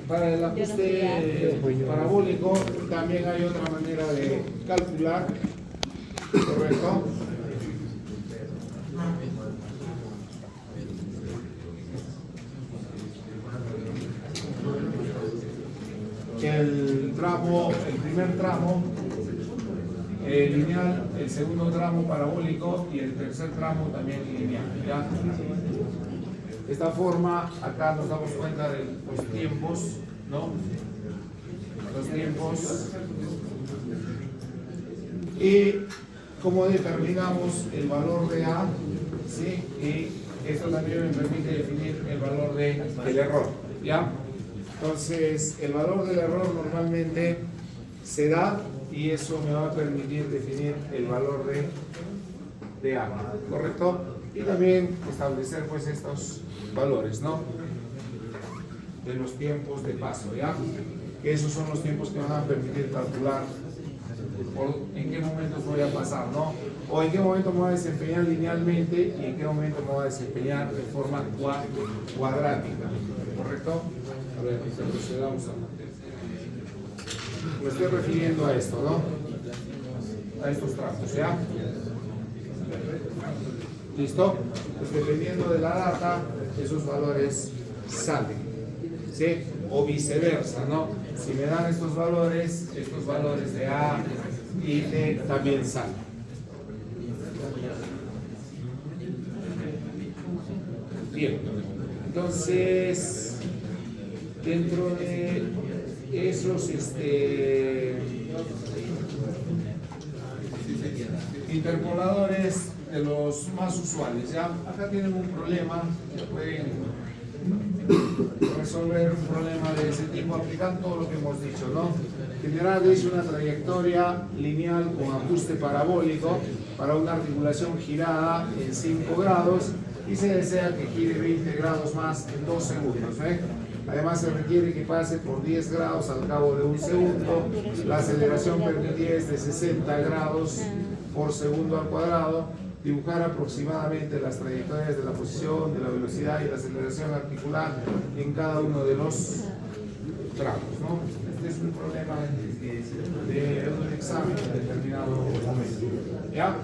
Para el ajuste parabólico también hay otra manera de calcular, ¿correcto? El primer tramo lineal, el segundo tramo parabólico y el tercer tramo también lineal, ¿ya? De esta forma, acá nos damos cuenta de los tiempos, ¿no? Los tiempos. Y cómo determinamos el valor de A, ¿sí? Y esto también me permite definir el valor del error, ¿ya? Entonces, el valor del error normalmente se da y eso me va a permitir definir el valor de A, ¿correcto? Y también establecer pues estos valores, ¿no? De los tiempos de paso, ¿ya? Que esos son los tiempos que van a permitir calcular en qué momentos voy a pasar, ¿no? O en qué momento me voy a desempeñar linealmente y en qué momento me voy a desempeñar de forma cuadrática, ¿correcto? A ver, procedamos a... Me estoy refiriendo a esto, ¿no? A estos tramos, ¿ya? ¿Listo? Pues dependiendo de la data, esos valores salen, ¿sí? O viceversa, ¿no? Si me dan estos valores de A y D también salen. Bien, entonces, dentro de esos interpoladores de los más usuales, ¿ya? Acá tienen un problema, pueden resolver un problema de ese tipo aplicando todo lo que hemos dicho, ¿no? Generar dice una trayectoria lineal con ajuste parabólico para una articulación girada en 5 grados y se desea que gire 20 grados más en 2 segundos, ¿eh? Además se requiere que pase por 10 grados al cabo de un segundo. La aceleración permitida es de 60 grados por segundo al cuadrado. Dibujar aproximadamente las trayectorias de la posición, de la velocidad y la aceleración articular en cada uno de los tramos, ¿no? Este es un problema de un examen en determinado momento, ¿ya?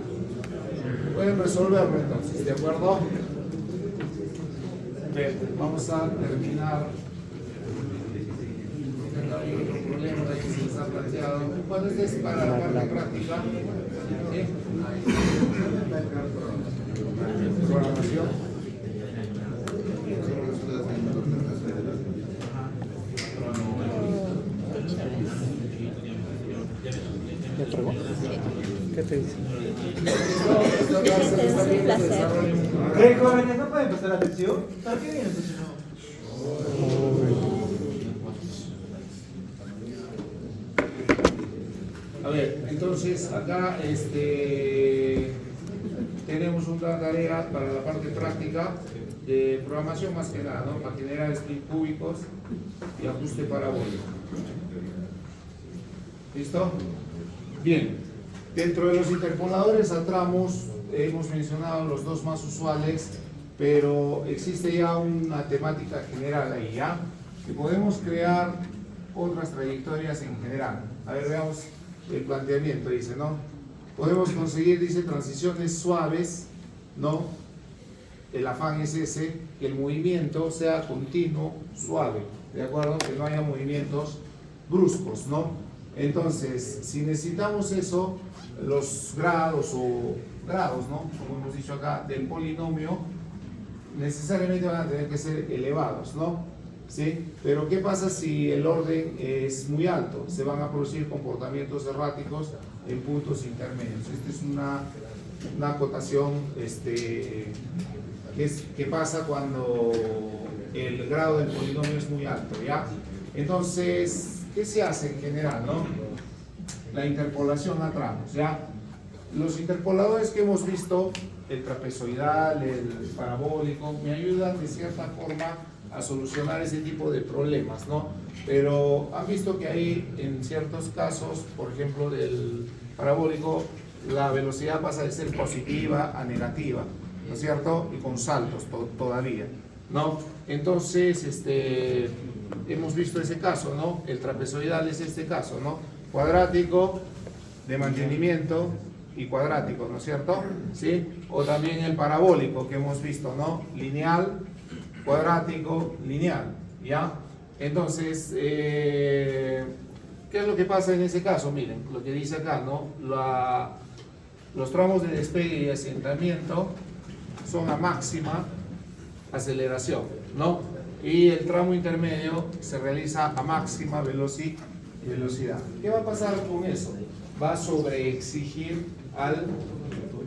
Pueden resolverlo entonces, ¿de acuerdo? Bien, vamos a terminar. Hay otro problema que se les ha planteado. ¿Cuál es para la parte práctica? ¿Sí? Programación. ¿Qué te dice? Jóvenes, ¿no pueden prestar atención? ¿Para qué vienen? A ver, entonces acá tenemos una tarea para la parte práctica de programación más que nada, ¿no? Para generar spin cúbicos y ajuste parabólico. ¿Listo? Bien, dentro de los interpoladores a tramos hemos mencionado los dos más usuales, pero existe ya una temática general ahí, ¿ya? Que podemos crear otras trayectorias en general. A ver, veamos el planteamiento, dice, ¿no? Podemos conseguir, dice, transiciones suaves, ¿no? El afán es ese, que el movimiento sea continuo, suave, ¿de acuerdo? Que no haya movimientos bruscos, ¿no? Entonces, si necesitamos eso, los grados, ¿no? Como hemos dicho acá, del polinomio, necesariamente van a tener que ser elevados, ¿no? ¿Sí? Pero ¿qué pasa si el orden es muy alto? Se van a producir comportamientos erráticos en puntos intermedios. Esta es una acotación que pasa cuando el grado del polinomio es muy alto, ¿ya? Entonces, ¿qué se hace en general, no? La interpolación a tramos, ¿ya? Los interpoladores que hemos visto, el trapezoidal, el parabólico, me ayudan de cierta forma a solucionar ese tipo de problemas, ¿no? Pero han visto que hay en ciertos casos, por ejemplo del parabólico, la velocidad pasa de ser positiva a negativa, ¿no es cierto? Y con saltos todavía, ¿no? Entonces, hemos visto ese caso, ¿no? El trapezoidal es este caso, ¿no? Cuadrático, de mantenimiento y cuadrático, ¿no es cierto? ¿Sí? O también el parabólico que hemos visto, ¿no? Lineal, cuadrático, lineal, ¿ya? Entonces, ¿qué es lo que pasa en ese caso? Miren, lo que dice acá, ¿no? Los tramos de despegue y asentamiento son a máxima aceleración, ¿no? Y el tramo intermedio se realiza a máxima velocidad. ¿Qué va a pasar con eso? Va a sobreexigir al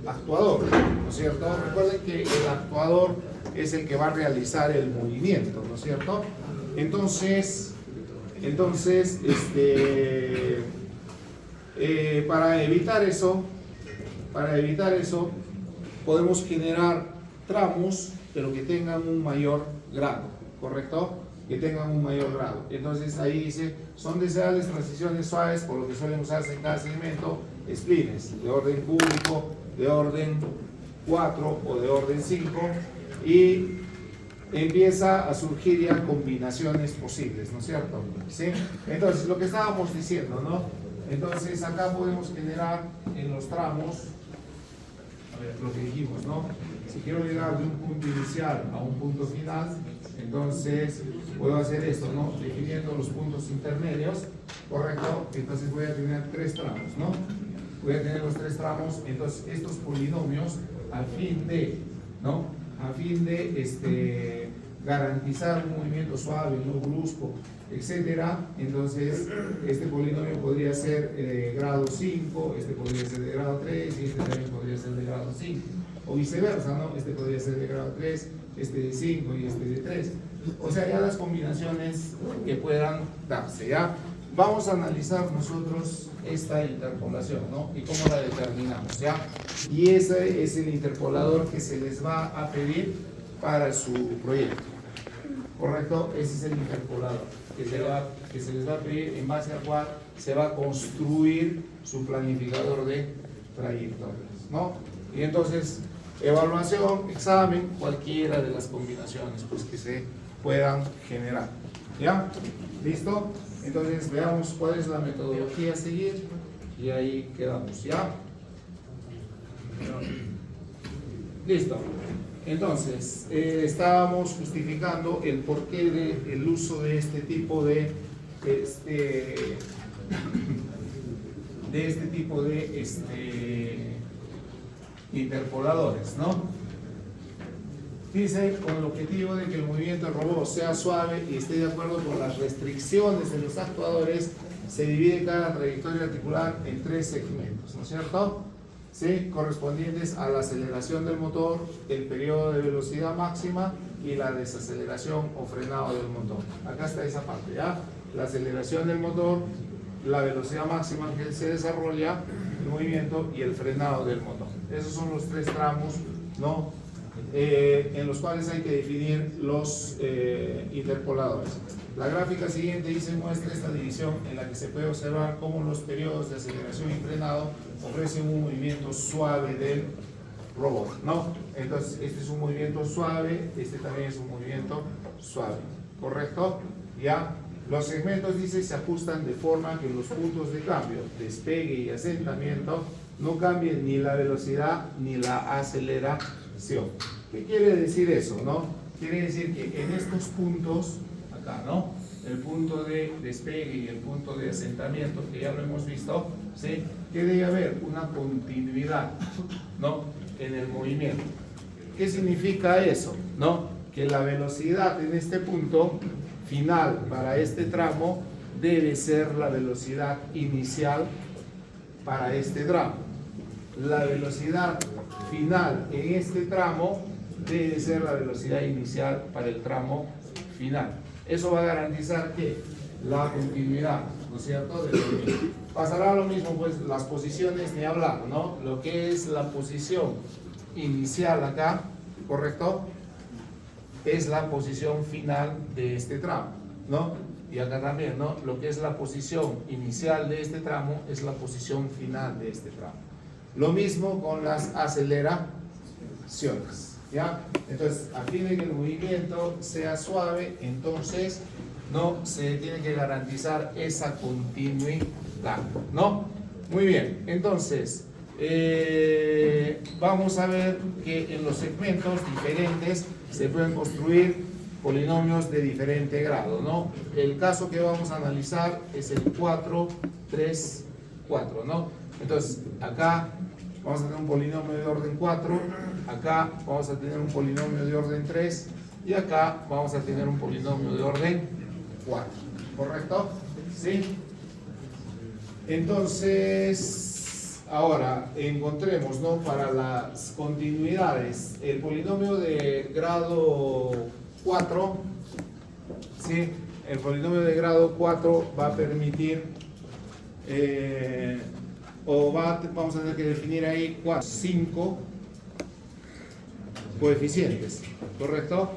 actuador, ¿no es cierto? Recuerden que el actuador es el que va a realizar el movimiento, ¿no es cierto? Entonces para evitar eso, podemos generar tramos, pero que tengan un mayor grado, ¿correcto? Que tengan un mayor grado. Entonces ahí dice, son deseables transiciones suaves, por lo que suelen usarse en cada segmento, splines de orden cúbico, de orden 4 o de orden 5, y empieza a surgir ya combinaciones posibles, ¿no es cierto? ¿Sí? Entonces, lo que estábamos diciendo, ¿no? Entonces, acá podemos generar en los tramos, a ver, lo que dijimos, ¿no? Si quiero llegar de un punto inicial a un punto final, entonces puedo hacer esto, ¿no? Definiendo los puntos intermedios, ¿correcto? Entonces voy a tener 3 tramos, ¿no? Voy a tener los 3 tramos, entonces estos polinomios, a fin de, ¿no? A fin de garantizar un movimiento suave, no brusco, etcétera. Entonces, este polinomio podría ser de grado 5, este podría ser de grado 3 y este también podría ser de grado 5. O viceversa, ¿no? Este podría ser de grado 3, este de 5 y este de 3. O sea, ya las combinaciones que puedan darse, ¿ya? Vamos a analizar nosotros esta interpolación, ¿no? Y cómo la determinamos, ¿ya? Y ese es el interpolador que se les va a pedir para su proyecto, ¿correcto? Ese es el interpolador que se les va a pedir, en base al cual se va a construir su planificador de trayectorias, ¿no? Y entonces, evaluación, examen, cualquiera de las combinaciones pues, que se puedan generar, ¿ya? ¿Listo? Entonces veamos cuál es la metodología a seguir y ahí quedamos, ¿ya? Listo. Entonces, estábamos justificando el porqué del uso de este tipo de interpoladores, ¿no? Dice, con el objetivo de que el movimiento del robot sea suave y esté de acuerdo con las restricciones de los actuadores, se divide cada trayectoria articular en 3 segmentos, ¿no es cierto? ¿Sí? Correspondientes a la aceleración del motor, el periodo de velocidad máxima y la desaceleración o frenado del motor. Acá está esa parte, ¿ya? La aceleración del motor, la velocidad máxima que se desarrolla, el movimiento y el frenado del motor. Esos son los 3 tramos, ¿no? En los cuales hay que definir los interpoladores. La gráfica siguiente dice muestra esta división en la que se puede observar cómo los periodos de aceleración y frenado ofrecen un movimiento suave del robot, ¿no? Entonces, este es un movimiento suave, este también es un movimiento suave, ¿correcto? Ya, los segmentos, dice, se ajustan de forma que los puntos de cambio, despegue y asentamiento no cambien ni la velocidad ni la aceleración. ¿Qué quiere decir eso, no? Quiere decir que en estos puntos, acá, ¿no? El punto de despegue y el punto de asentamiento, que ya lo hemos visto, ¿sí? Que debe haber una continuidad, ¿no? En el movimiento. ¿Qué significa eso, no? Que la velocidad en este punto final para este tramo debe ser la velocidad inicial para este tramo. La velocidad final en este tramo debe ser la velocidad inicial para el tramo final. Eso va a garantizar que la continuidad, ¿no es cierto?, del movimiento. Pasará lo mismo, pues, las posiciones ni hablar, ¿no? Lo que es la posición inicial acá, ¿correcto?, es la posición final de este tramo, ¿no? Y acá también, ¿no? Lo que es la posición inicial de este tramo es la posición final de este tramo. Lo mismo con las aceleraciones, ¿ya? Entonces, a fin de que el movimiento sea suave, entonces no se tiene que garantizar esa continuidad, ¿no? Muy bien, entonces vamos a ver que en los segmentos diferentes se pueden construir polinomios de diferente grado, ¿no? El caso que vamos a analizar es el 4, 3, 4, ¿no? Entonces, acá vamos a tener un polinomio de orden 4, acá vamos a tener un polinomio de orden 3 y acá vamos a tener un polinomio de orden 4, ¿correcto? ¿Sí? Entonces, ahora encontremos, ¿no? Para las continuidades, el polinomio de grado 4, ¿sí? El polinomio de grado 4 va a permitir, vamos a tener que definir ahí 5 coeficientes, ¿correcto?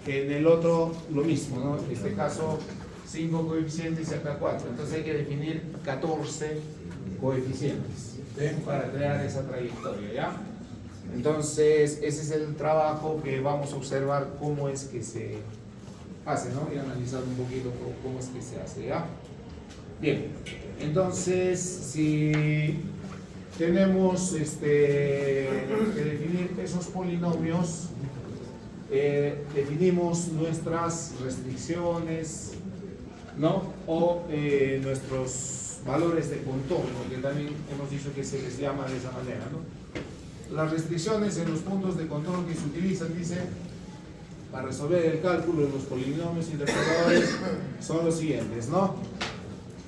En el otro lo mismo, ¿no? En este caso 5 coeficientes y acá 4, entonces hay que definir 14 coeficientes, ¿sí? Para crear esa trayectoria, ¿ya? Entonces ese es el trabajo que vamos a observar cómo es que se hace, ¿no? Y analizar un poquito cómo es que se hace, ¿ya? Bien, entonces si tenemos que definir esos polinomios, definimos nuestras restricciones, ¿no? O nuestros valores de contorno, que también hemos dicho que se les llama de esa manera, ¿no? Las restricciones en los puntos de contorno que se utilizan, dice, para resolver el cálculo de los polinomios interpoladores son los siguientes, ¿no?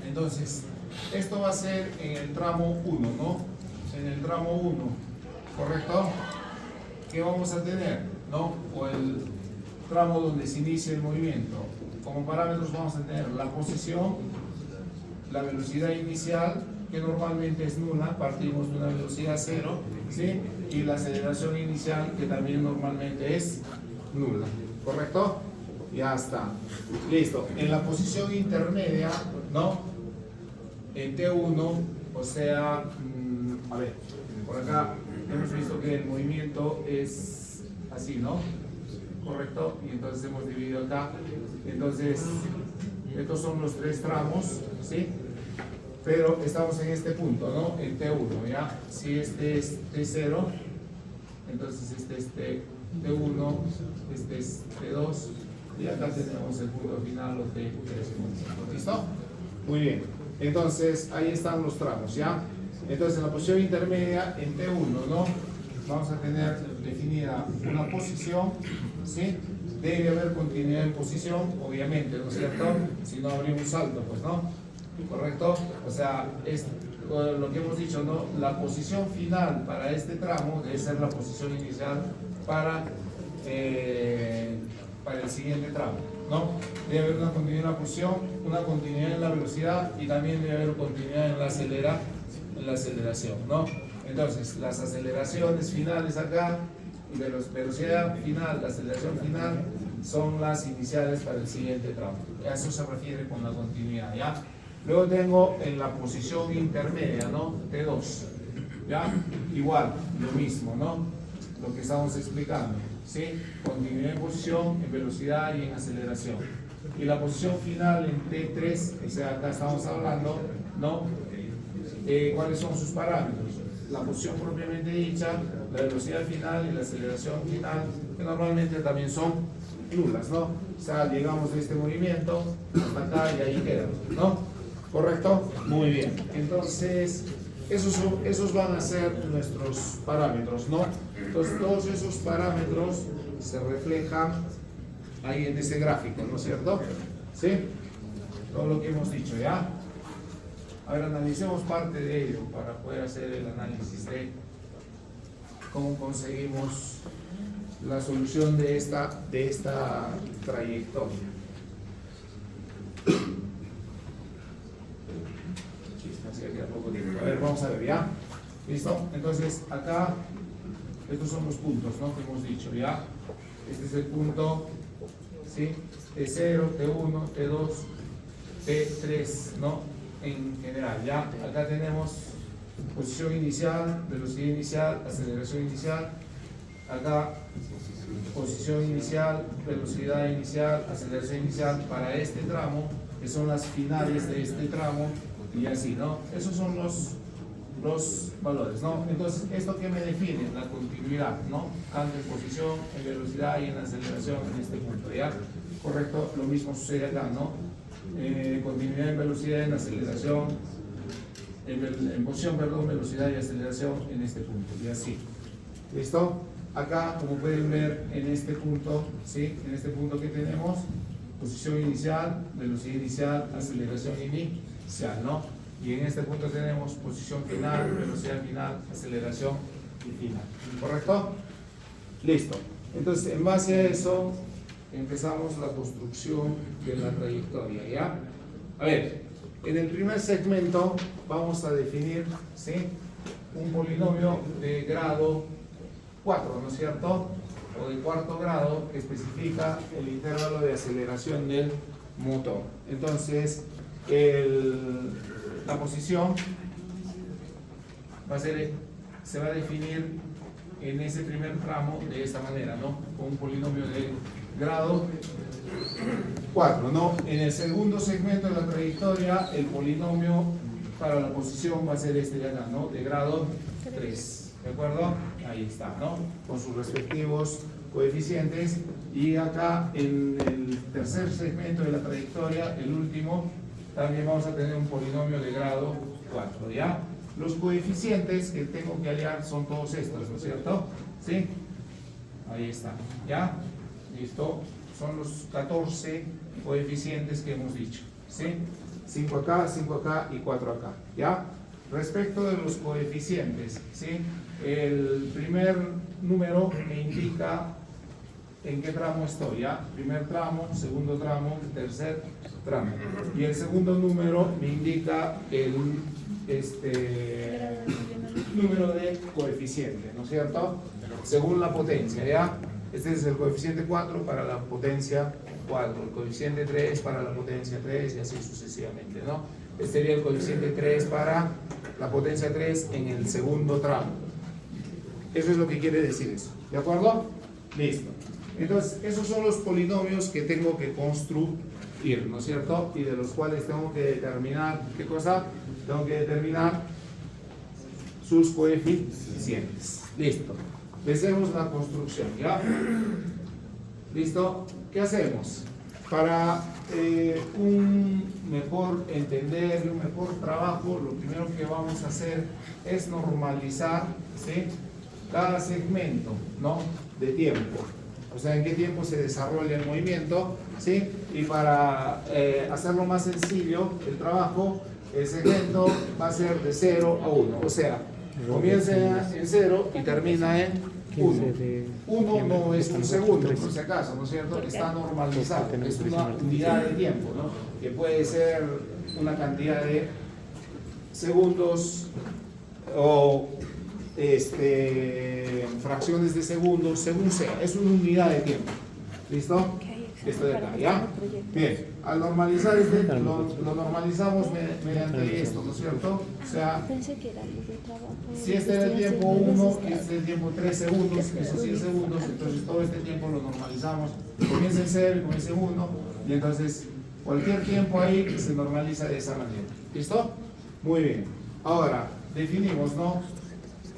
Entonces, esto va a ser en el tramo 1, ¿no? En el tramo 1, ¿correcto? ¿Qué vamos a tener? ¿No? O el tramo donde se inicia el movimiento. Como parámetros vamos a tener la posición, la velocidad inicial, que normalmente es nula, partimos de una velocidad 0, ¿sí? Y la aceleración inicial, que también normalmente es nula, ¿correcto? Ya está, listo. En la posición intermedia, ¿no? En T1, o sea, a ver, por acá hemos visto que el movimiento es así, ¿no? Correcto, y entonces hemos dividido acá. Entonces, estos son los 3 tramos, ¿sí? Pero estamos en este punto, ¿no? En T1, ¿ya? Si este es T0, entonces este es T1, este es T2, y acá tenemos el punto final, o T3. ¿Listo? Muy bien. Entonces, ahí están los tramos, ¿ya? Entonces, en la posición intermedia, en T1, ¿no? Vamos a tener definida una posición, ¿sí? Debe haber continuidad en posición, obviamente, ¿no es cierto? Si no habría un salto, pues, ¿no? ¿Correcto? O sea, es lo que hemos dicho, ¿no? La posición final para este tramo debe ser la posición inicial para el siguiente tramo, ¿no? Debe haber una continuidad en la posición, una continuidad en la velocidad y también debe haber continuidad en la aceleración, ¿no? Entonces, las aceleraciones finales acá y velocidad final, la aceleración final son las iniciales para el siguiente tramo. A eso se refiere con la continuidad, ¿ya? Luego tengo en la posición intermedia, ¿no? T2, ¿ya? Igual, lo mismo, ¿no? Lo que estamos explicando, ¿sí? Continuidad en posición, en velocidad y en aceleración. Y la posición final en T3, o sea, acá estamos hablando, ¿no? ¿Cuáles son sus parámetros? La posición propiamente dicha, la velocidad final y la aceleración final, que normalmente también son nulas, ¿no? O sea, llegamos de este movimiento hasta acá y ahí queda, ¿no? ¿Correcto? Muy bien. Entonces, esos van a ser nuestros parámetros, ¿no? Entonces, todos esos parámetros se reflejan ahí en este gráfico, ¿no es cierto? ¿Sí? Todo lo que hemos dicho, ¿ya? A ver, analicemos parte de ello para poder hacer el análisis de cómo conseguimos la solución de esta trayectoria. A ver, vamos a ver, ¿ya? ¿Listo? Entonces, acá, estos son los puntos, ¿no? Que hemos dicho, ¿ya? Este es el punto, ¿sí? T0, T1, T2, T3, ¿no? En general, ¿ya? Acá tenemos posición inicial, velocidad inicial, aceleración inicial. Acá posición inicial, velocidad inicial, aceleración inicial para este tramo, que son las finales de este tramo, y así, ¿no? Esos son los valores, ¿no? Entonces, ¿esto qué me define? La continuidad, ¿no? Tanto en posición, en velocidad y en aceleración en este punto, ¿ya? Correcto, lo mismo sucede acá, ¿no? Continuidad en velocidad, en aceleración, en posición, perdón, velocidad y aceleración en este punto, y así. ¿Listo? Acá, como pueden ver en este punto, ¿sí? En este punto que tenemos, posición inicial, velocidad inicial, aceleración inicial, ¿no? Y en este punto tenemos posición final, velocidad final, aceleración y final. ¿Correcto? Listo. Entonces, en base a eso, empezamos la construcción de la trayectoria, ¿ya? A ver, en el primer segmento vamos a definir, ¿sí? Un polinomio de grado 4, ¿no es cierto? O de cuarto grado que especifica el intervalo de aceleración del motor. Entonces, la posición se va a definir en ese primer tramo de esta manera, ¿no? Con un polinomio de grado 4, ¿no? En el segundo segmento de la trayectoria, el polinomio para la posición va a ser este de acá, ¿no? De grado 3. ¿De acuerdo? Ahí está, ¿no? Con sus respectivos coeficientes. Y acá en el tercer segmento de la trayectoria, el último, también vamos a tener un polinomio de grado 4, ¿ya? Los coeficientes que tengo que hallar son todos estos, ¿no es cierto? ¿Sí? Ahí está, ¿ya? Listo. Son los 14 coeficientes que hemos dicho, ¿sí? 5 acá y 4 acá, ¿ya? Respecto de los coeficientes, ¿sí? El primer número me indica en qué tramo estoy, ¿ya? Primer tramo, segundo tramo, tercer tramo. Y el segundo número me indica el número de coeficiente, ¿no es cierto? Según la potencia, ¿ya? Este es el coeficiente 4 para la potencia 4, el coeficiente 3 para la potencia 3 y así sucesivamente, ¿no? Este sería el coeficiente 3 para la potencia 3 en el segundo tramo. Eso es lo que quiere decir eso, ¿de acuerdo? Listo. Entonces, esos son los polinomios que tengo que construir, ¿no es cierto? Y de los cuales tengo que determinar, ¿qué cosa? Tengo que determinar sus coeficientes. Listo. Empecemos la construcción, ¿ya? ¿Listo? ¿Qué hacemos? Para un mejor entender y un mejor trabajo, lo primero que vamos a hacer es normalizar, ¿sí? Cada segmento, ¿no? De tiempo. O sea, en qué tiempo se desarrolla el movimiento, ¿sí? Y para hacerlo más sencillo, el trabajo, el segmento va a ser de 0 a 1. O sea, comienza en 0 y termina en 1. 1 no es un segundo, por si acaso, ¿no es cierto? Está normalizado, es una unidad de tiempo, ¿no? Que puede ser una cantidad de segundos o fracciones de segundos, según sea, es una unidad de tiempo. ¿Listo? Esto de acá, ¿ya? Bien, al normalizar lo normalizamos mediante esto, ¿no es cierto? O sea, si este era el tiempo 1 y este es el tiempo 3 segundos, esos 100 segundos, entonces todo este tiempo lo normalizamos, comienza en 0 y comienza en 1, y entonces cualquier tiempo ahí se normaliza de esa manera. ¿Listo? Muy bien. Ahora, definimos, ¿no?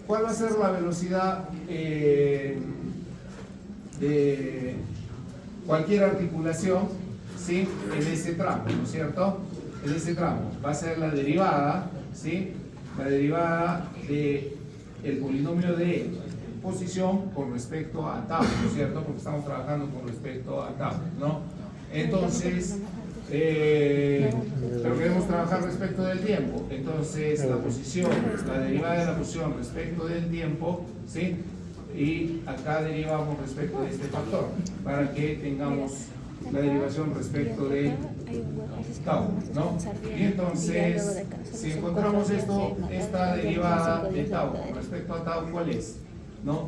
¿Cuál va a ser la velocidad de cualquier articulación, ¿sí? En ese tramo, ¿no es cierto? En ese tramo va a ser la derivada, ¿sí? La derivada del polinomio de posición con respecto a tau, ¿no es cierto? Porque estamos trabajando con respecto a tau, ¿no? Entonces, pero queremos trabajar respecto del tiempo. Entonces, la posición, la derivada de la posición respecto del tiempo, ¿sí? Y acá derivamos respecto de este factor para que tengamos la derivación respecto de tau, ¿no? Y entonces, si encontramos esta derivada de tau con respecto a tau, ¿cuál es? ¿No?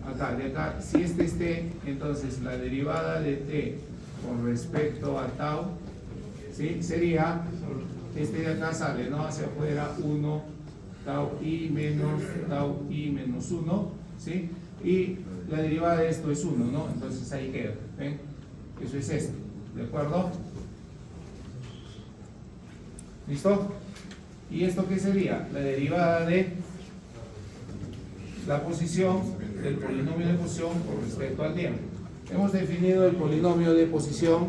Acá, de acá, si esté, entonces la derivada de t con respecto a tau, ¿sí? Sería, de acá sale, ¿no? Hacia afuera 1 tau i menos 1, ¿sí? y la derivada de esto es 1, ¿no? Entonces ahí queda, ¿ven? Eso es esto, ¿de acuerdo? ¿Listo? ¿Y esto qué sería? La derivada de la posición del polinomio de posición con respecto al tiempo. Hemos definido el polinomio de posición,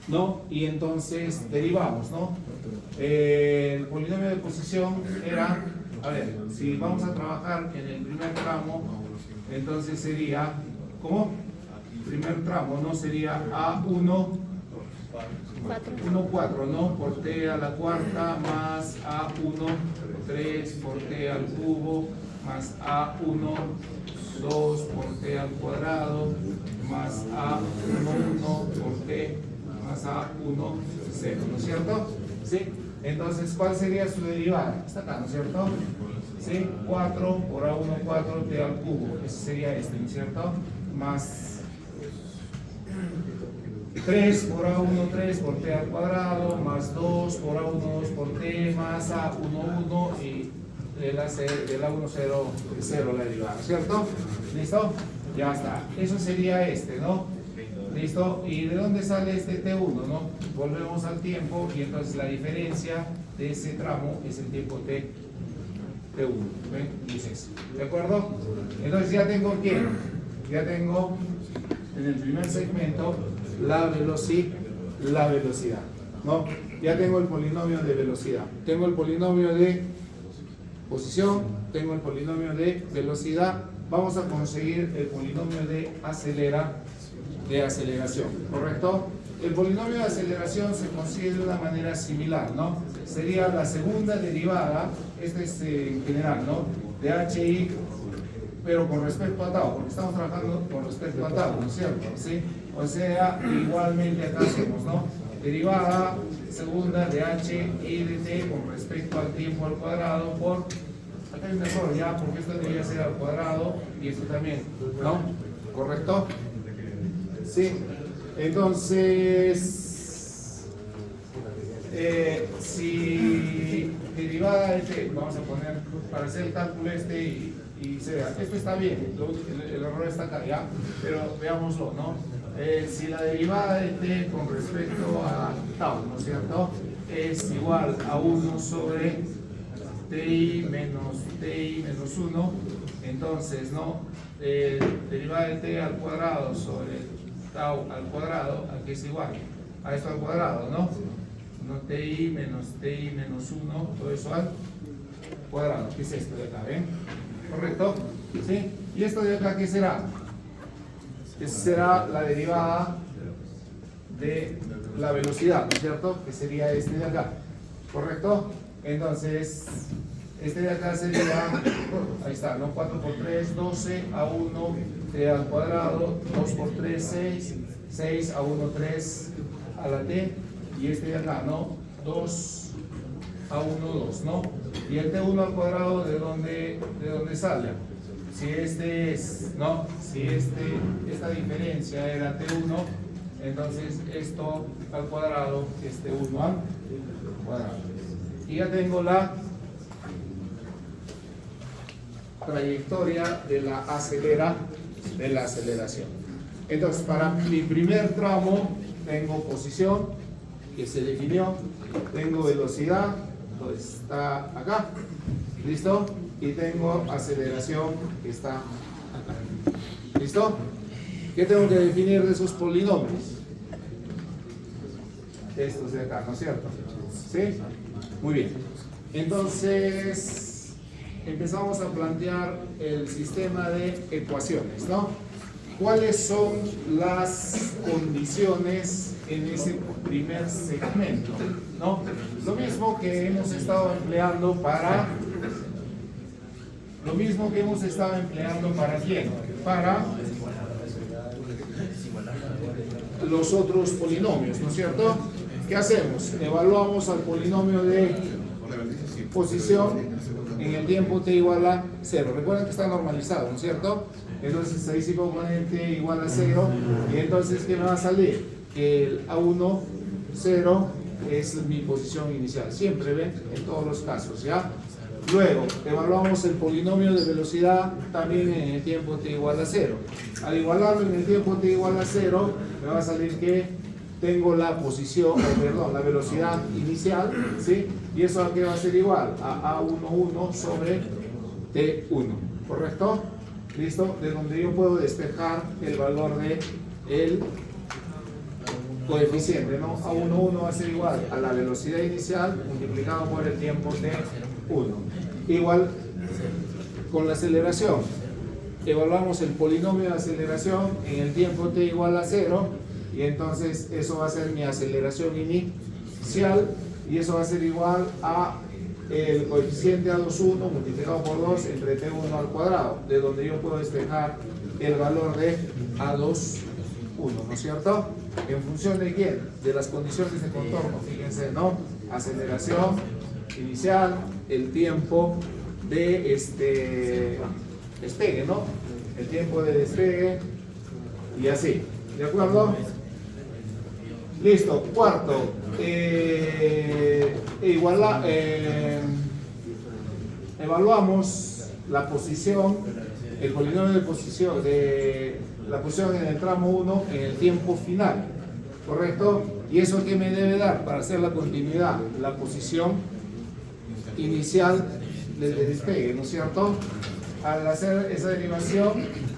¿no? Y entonces derivamos, ¿no? El polinomio de posición era, a ver, si vamos a trabajar en el primer tramo, entonces sería, ¿cómo? Primer tramo, ¿no? Sería A1, 1, 4, ¿no? Por t a la cuarta más A1, 3 por t al cubo, más A1, 2 por t al cuadrado, más A1, 1 por t, más A1, 0, ¿no es cierto? ¿Sí? Entonces, ¿cuál sería su derivada? Está acá, ¿no es cierto? ¿Sí? 4 por A1, 4 t al cubo, ese sería este, ¿no es cierto? Más 3 por A1, 3 por t al cuadrado, más 2 por A1, 2 por t, más A1, 1 y del A1, 0, 0 la derivada, ¿cierto? ¿Listo? Ya está. Eso sería este, ¿no? ¿Listo? ¿Y de dónde sale este T1, no? Volvemos al tiempo y entonces la diferencia de ese tramo es el tiempo T1. ¿Ven? Dices. ¿De acuerdo? Entonces ya tengo ¿qué? Ya tengo en el primer segmento la velocidad, ¿no? Ya tengo el polinomio de velocidad. Tengo el polinomio de posición, tengo el polinomio de velocidad. Vamos a conseguir el polinomio de aceleración, ¿correcto? El polinomio de aceleración se consigue de una manera similar, ¿no? Sería la segunda derivada, este es en general, ¿no? De HI, pero con respecto a tau, porque estamos trabajando con respecto a tau, ¿no es cierto? ¿Sí? O sea, igualmente acá hacemos, ¿no? Derivada segunda de h y de t con respecto al tiempo al cuadrado por, acá hay un error ya, porque esto debería ser al cuadrado y esto también, ¿no? ¿Correcto? Sí. Entonces, si derivada de t, vamos a poner, para hacer el cálculo este y se vea, esto está bien, el error está acá, ¿ya? Pero veámoslo, ¿no? Si la derivada de t con respecto a tau, ¿no es cierto? Es igual a 1 sobre ti menos 1, entonces, ¿no? Derivada de t al cuadrado sobre tau al cuadrado, aquí es igual a esto al cuadrado, ¿no? Ti menos 1, todo eso al cuadrado, ¿qué es esto de acá, ven? ¿Correcto? ¿Sí? ¿Y esto de acá qué será? Esa será la derivada de la velocidad, ¿no es cierto? Que sería este de acá, ¿correcto? Entonces, este de acá sería, ahí está, ¿no? 4 por 3, 12, a 1, t al cuadrado, 2 por 3, 6, 6 a 1, 3 a la t, y este de acá, ¿no? 2 a 1, 2, ¿no? Y el t1 al cuadrado, ¿de dónde sale? Si este es, ¿no? Si esta diferencia era t1, entonces esto al cuadrado es t1 al cuadrado. Y ya tengo la trayectoria de la aceleración. Entonces, para mi primer tramo tengo posición, que se definió, tengo velocidad, pues está acá, ¿listo? Y tengo aceleración, que está acá, ¿listo? ¿Qué tengo que definir de esos polinomios? Estos de acá, ¿no es cierto? ¿Sí? Muy bien. Entonces, empezamos a plantear el sistema de ecuaciones, ¿no? ¿Cuáles son las condiciones en ese primer segmento? ¿No? Lo mismo que hemos estado empleando para... ¿quién? Para los otros polinomios, ¿no es cierto? ¿Qué hacemos? Evaluamos al polinomio de posición en el tiempo t igual a 0. Recuerden que está normalizado, ¿no es cierto? Entonces ahí sí pongo t igual a 0. Y entonces, ¿qué me va a salir? Que el A1, 0 es mi posición inicial. Siempre, ¿ven? En todos los casos, ¿ya? Luego, evaluamos el polinomio de velocidad también en el tiempo t igual a 0. Al igualarlo en el tiempo t igual a 0, me va a salir que tengo la posición, perdón, la velocidad inicial, ¿sí? Y eso a qué va a ser igual a A11 sobre T1, ¿correcto? ¿Listo? De donde yo puedo despejar el valor de el coeficiente, ¿no? A11 va a ser igual a la velocidad inicial multiplicado por el tiempo T1. Igual con la aceleración. Evaluamos el polinomio de aceleración en el tiempo t igual a 0 y entonces eso va a ser mi aceleración inicial y eso va a ser igual a el coeficiente A21 multiplicado por 2 entre T1 al cuadrado, de donde yo puedo despejar el valor de A21, ¿no es cierto? ¿En función de quién? De las condiciones de contorno, fíjense, ¿no? Aceleración inicial, el tiempo de despegue, ¿no? El tiempo de despegue y así, ¿de acuerdo? Listo. Cuarto, evaluamos la posición, el polinomio de posición de la posición en el tramo 1 en el tiempo final, ¿correcto? ¿Y eso qué me debe dar para hacer la continuidad? La posición inicial del despegue, ¿no es cierto? Al hacer esa derivación,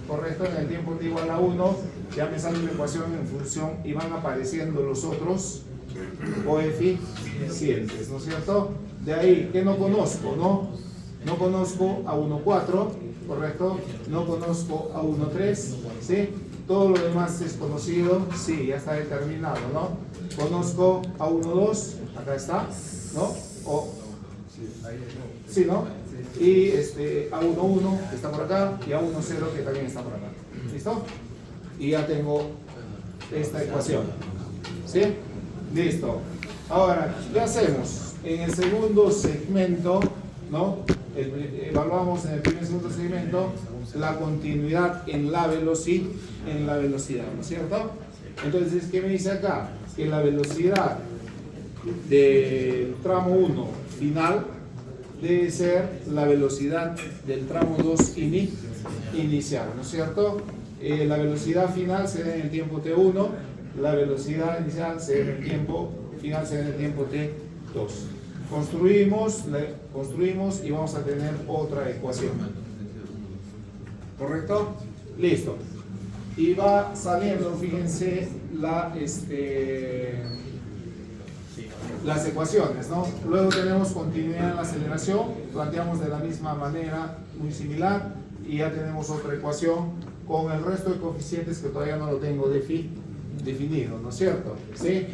correcto, en el tiempo t igual a 1, ya me sale una ecuación en función y van apareciendo los otros coeficientes, ¿no es cierto? De ahí, ¿qué no conozco? No conozco a 1,4, ¿correcto? No conozco a 1,3, ¿sí? Todo lo demás es conocido, sí, ya está determinado, ¿no? Conozco a 1,2, acá está, ¿no? Sí, ¿no? Y A11 que está por acá y A10 que también está por acá. ¿Listo? Y ya tengo esta ecuación. ¿Sí? Listo. Ahora, ¿qué hacemos? En el segundo segmento, ¿no? Evaluamos en el primer y segundo segmento la continuidad en la velocidad, ¿no es cierto? Entonces, ¿qué me dice acá? Que la velocidad del tramo 1 final debe ser la velocidad del tramo 2 inicial, ¿no es cierto? La velocidad final será en el tiempo t1, la velocidad inicial será en el tiempo final será en el tiempo t2. Construimos y vamos a tener otra ecuación. ¿Correcto? Listo. Y va saliendo, fíjense, las ecuaciones, ¿no? Luego tenemos continuidad en la aceleración, planteamos de la misma manera, muy similar, y ya tenemos otra ecuación con el resto de coeficientes que todavía no lo tengo definido, ¿no es cierto? ¿Sí?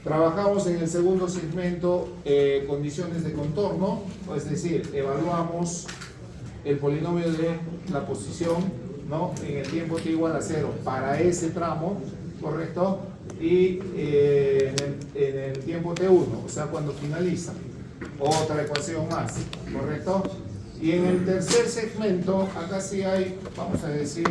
Trabajamos en el segundo segmento condiciones de contorno, es decir, evaluamos el polinomio de la posición, ¿no? En el tiempo t igual a 0 para ese tramo, ¿correcto? Y en el tiempo t1, o sea, cuando finaliza, otra ecuación más, ¿correcto? Y en el tercer segmento, acá sí hay, vamos a decir,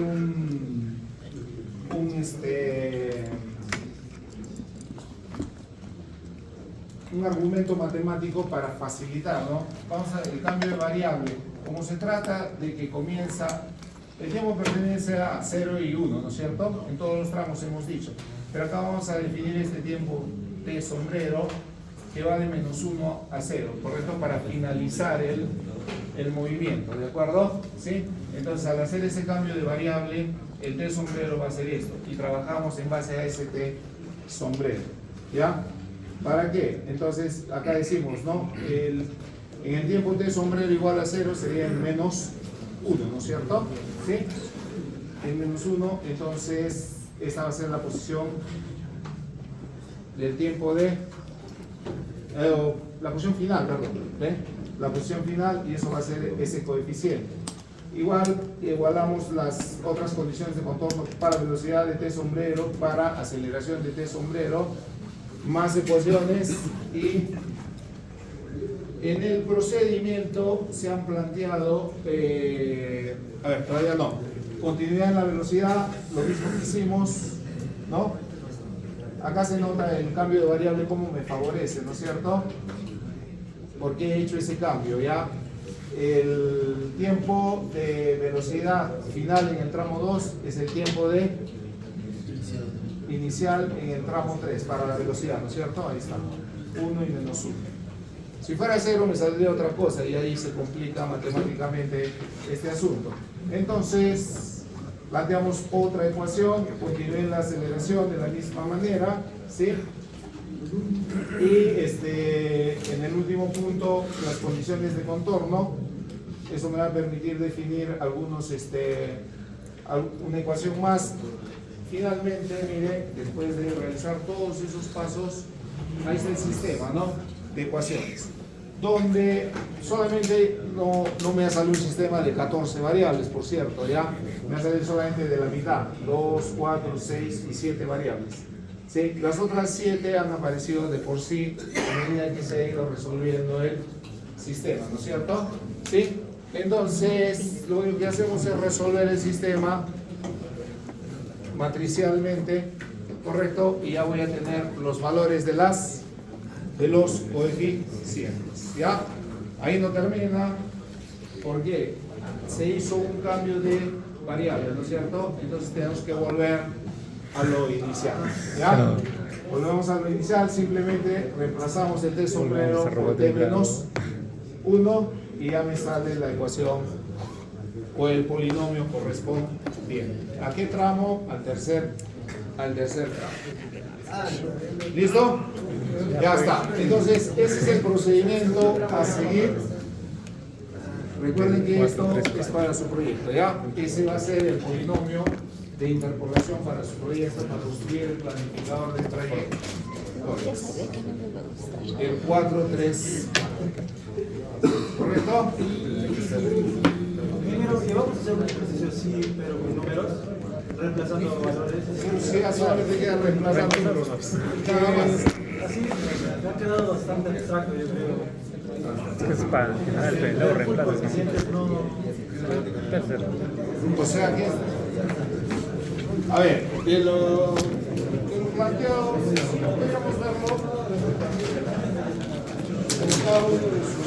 un argumento matemático para facilitar, ¿no? Vamos a ver el cambio de variable. Como se trata de que comienza, el tiempo pertenece a 0 y 1, ¿no es cierto? En todos los tramos hemos dicho. Pero acá vamos a definir este tiempo t sombrero que va de -1 a 0, ¿correcto? Para finalizar el movimiento, ¿de acuerdo? ¿Sí? Entonces, al hacer ese cambio de variable, el t sombrero va a ser esto. Y trabajamos en base a ese t sombrero, ¿ya? ¿Para qué? Entonces, acá decimos, ¿no? En el tiempo t sombrero igual a 0 sería el -1, ¿no es cierto? ¿Sí? El -1, entonces, esta va a ser la posición del tiempo de... la posición final, perdón. ¿Ve? La posición final y eso va a ser ese coeficiente. Igualamos las otras condiciones de contorno para velocidad de t sombrero, para aceleración de t sombrero, más ecuaciones y en el procedimiento se han planteado, todavía no, continuidad en la velocidad, lo mismo que hicimos, ¿no? Acá se nota el cambio de variable cómo me favorece, ¿no es cierto? ¿Por qué he hecho ese cambio? Ya el tiempo de velocidad final en el tramo 2 es el tiempo de inicial en el tramo 3 para la velocidad, ¿no es cierto? Ahí está, 1 y menos 1. Si fuera 0 me saldría otra cosa y ahí se complica matemáticamente este asunto. Entonces, planteamos otra ecuación que continúe la aceleración de la misma manera, ¿sí? Y en el último punto, las condiciones de contorno. Eso me va a permitir definir una ecuación más. Finalmente, mire, después de realizar todos esos pasos, ahí está el sistema, ¿no?, de ecuaciones, donde solamente no me ha salido un sistema de 14 variables, por cierto, ya me ha salido solamente de la mitad, 2, 4, 6 y 7 variables. ¿Sí? Las otras 7 han aparecido de por sí a medida que se ha ido resolviendo el sistema, ¿no es cierto? ¿Sí? Entonces, lo único que hacemos es resolver el sistema matricialmente, ¿correcto? Y ya voy a tener los valores de los coeficientes, ¿ya? Ahí no termina, porque se hizo un cambio de variable, ¿no es cierto? Entonces tenemos que volver a lo inicial, ¿ya? Volvemos a lo inicial, simplemente reemplazamos el t sombrero por t menos 1 y ya me sale la ecuación o el polinomio correspondiente. ¿A qué tramo? Al tercer tramo. ¿Listo? Ya está. Entonces, ese es el procedimiento a seguir. Recuerden que esto es para su proyecto, ¿ya? Ese va a ser el polinomio de interpolación para su proyecto, para construir el planificador de trayecto. El 4, 3, ¿correcto? Primero, que vamos a hacer un ejercicio así, pero con números, reemplazando valores. Sí, solamente queda reemplazando números. Así me ha quedado bastante abstracto, yo creo. Es para generar el luego reemplazo. Tercero. O sea que, a ver, de lo planteado, podríamos verlo en cada uno de sus.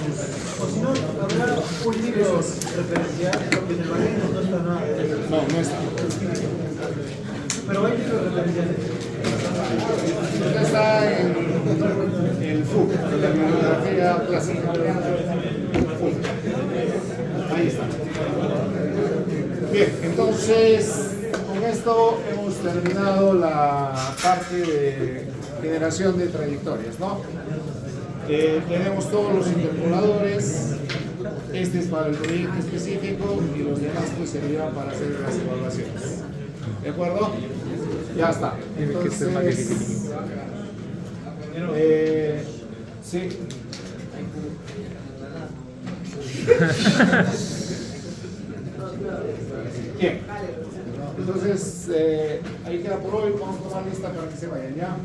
O si no, habrá un libro referencial, porque en el manual no está nada de eso. No está. Pero hay libros referenciales. Está en el FUC, en la bibliografía clásica. FUC. Ahí está. Bien, entonces con esto hemos terminado la parte de generación de trayectorias, ¿no? Tenemos todos los interpoladores. Este es para el proyecto específico y los demás pues servirán para hacer las evaluaciones. ¿De acuerdo? Ya está. Entonces, sí. Bien. Entonces, ahí queda por hoy. Vamos a tomar lista para que se vayan ya.